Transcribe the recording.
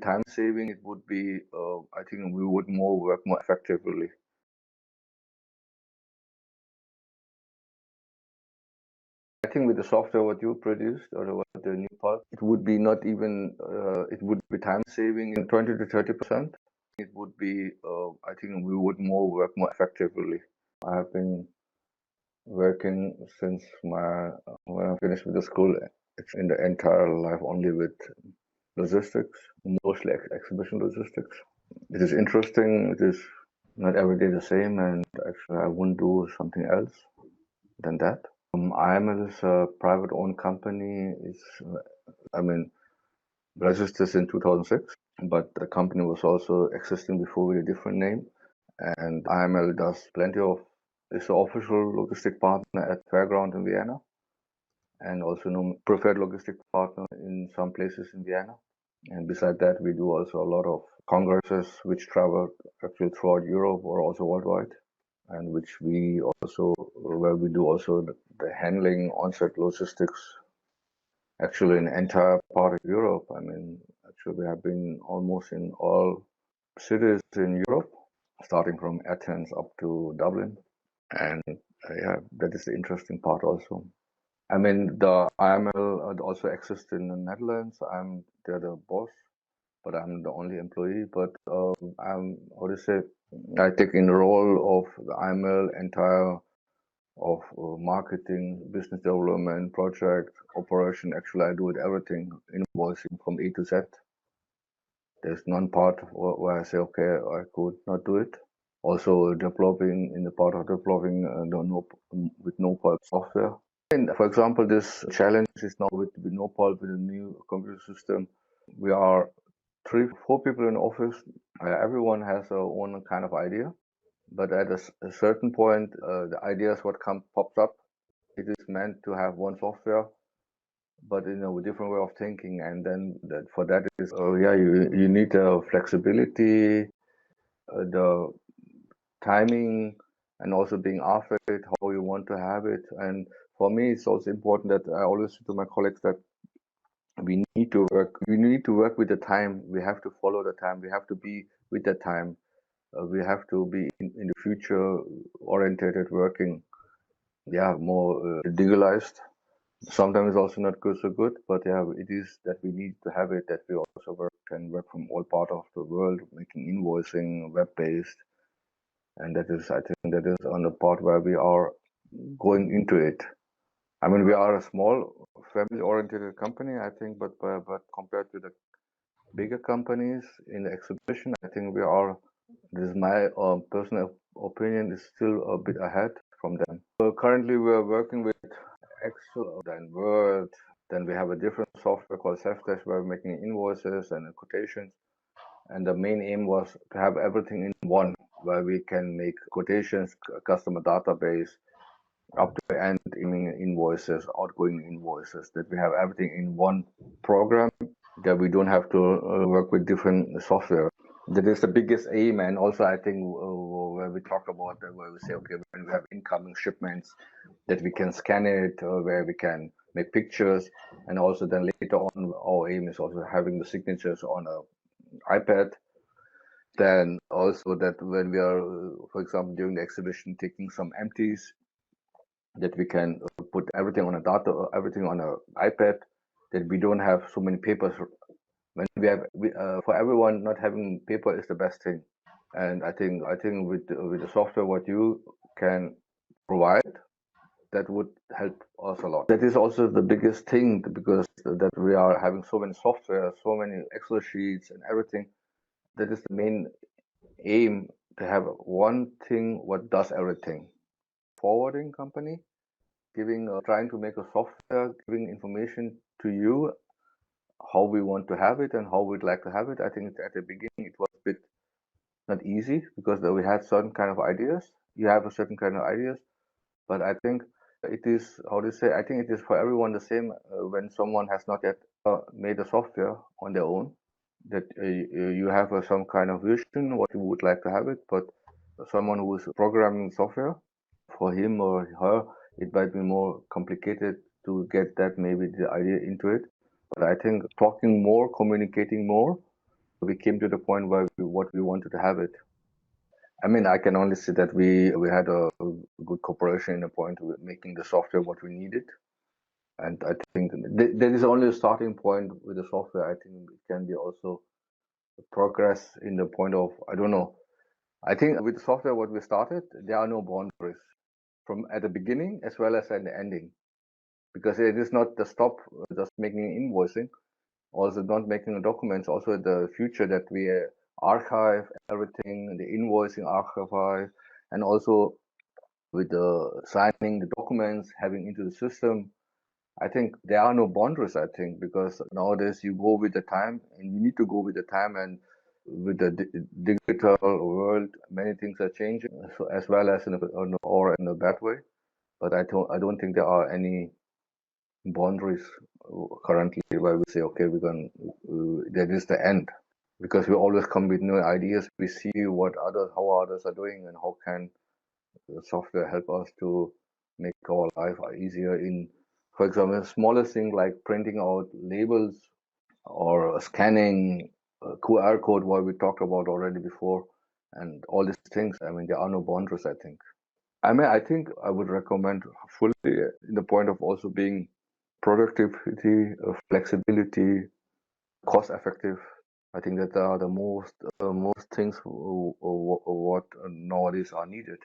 time saving, it would be, I think we would work more effectively. I think with the software what you produced or the new part, it would be not even, it would be time saving in 20 to 30%. It would be, I think we would work more effectively. I have been working since when I finished with the school, it's in the entire life only with logistics, mostly exhibition logistics. It is interesting. It is not every day the same, and actually I wouldn't do something else than that. IML is a private-owned company. I mean, registered in 2006, but the company was also existing before with a different name. And IML does plenty of, is the official logistic partner at Fairground in Vienna, and also preferred logistic partner in some places in Vienna. And beside that, we do also a lot of congresses which travel actually throughout Europe or also worldwide, and which we also, where we do also the handling on-site logistics actually in the entire part of Europe. I mean, actually we have been almost in all cities in Europe, starting from Athens up to Dublin. And yeah, that is the interesting part also. I mean, the IML also exists in the Netherlands. They're the boss, but I'm the only employee. But I'm, how to say, I take in the role of the IML entire of marketing, business development, project, operation. Actually, I do it everything, invoicing from A to Z. There's none part where I say, okay, I could not do it. Also developing, in the part of developing with no-pulp software. And for example, this challenge is now with no-pulp, with a new computer system. We are 3-4 people in the office. Everyone has their own kind of idea. But at a certain point, the ideas what pops up, it is meant to have one software, but in a different way of thinking. And then for that is, yeah, you need the flexibility, the timing, and also being after it, how you want to have it. And for me, it's also important that I always say to my colleagues that we need to work with the time. We have to follow the time. We have to be with the time. We have to be in the future oriented, working, yeah, more digitalized. Sometimes it's also not so good, but yeah, it is that we need to have it, that we also can work from all parts of the world, making invoicing web-based. And that is, I think that is on the part where we are going into it. I mean, we are a small family-oriented company, I think, but compared to the bigger companies in the exhibition, I think we are, this is my personal opinion, is still a bit ahead from them. So currently we are working with Excel, then Word, then we have a different software called Safdash where we're making invoices and quotations. And the main aim was to have everything in one, where we can make quotations, customer database, up to the end invoices, outgoing invoices, that we have everything in one program, that we don't have to work with different software. That is the biggest aim. And also I think where we talk about where we say, okay, when we have incoming shipments, that we can scan it, where we can make pictures. And also then later on, our aim is also having the signatures on a iPad. Then also that when we are, for example, during the exhibition, taking some empties, that we can put everything on everything on an iPad, that we don't have so many papers. When we have, for everyone, not having paper is the best thing. And I think with the software what you can provide, that would help us a lot. That is also the biggest thing, because that we are having so many software, so many Excel sheets and everything. That is the main aim, to have one thing what does everything. Forwarding company, trying to make a software, giving information to you, how we want to have it and how we'd like to have it. I think at the beginning it was a bit not easy, because we had certain kind of ideas. You have a certain kind of ideas, but I think it is, how to say, I think it is for everyone the same when someone has not yet made a software on their own, that you have some kind of vision what you would like to have it, but someone who is programming software, for him or her, it might be more complicated to get that, maybe the idea into it. But I think talking more, communicating more, we came to the point where what we wanted to have it. I mean, I can only say that we had a good cooperation in the point of making the software what we needed. And I think there is only a starting point with the software. I think it can be also progress in the point of, I don't know. I think with the software what we started, there are no boundaries from at the beginning as well as at the ending, because it is not the stop just making invoicing, also not making documents, also the future that we archive everything, the invoicing archive, and also with the signing the documents, having into the system. I think there are no boundaries, I think, because nowadays you go with the time and you need to go with the time, and with the digital world, many things are changing, so as well as in a, or in a bad way. But I don't think there are any boundaries currently where we say, okay, we're going, that is the end, because we always come with new ideas. We see how others are doing, and how can the software help us to make our life easier in, for example, the smallest thing like printing out labels or scanning a QR code, what we talked about already before, and all these things. I mean, there are no boundaries, I think. I mean, I think I would recommend fully in the point of also being productivity, flexibility, cost effective. I think that are the most things what nowadays are needed.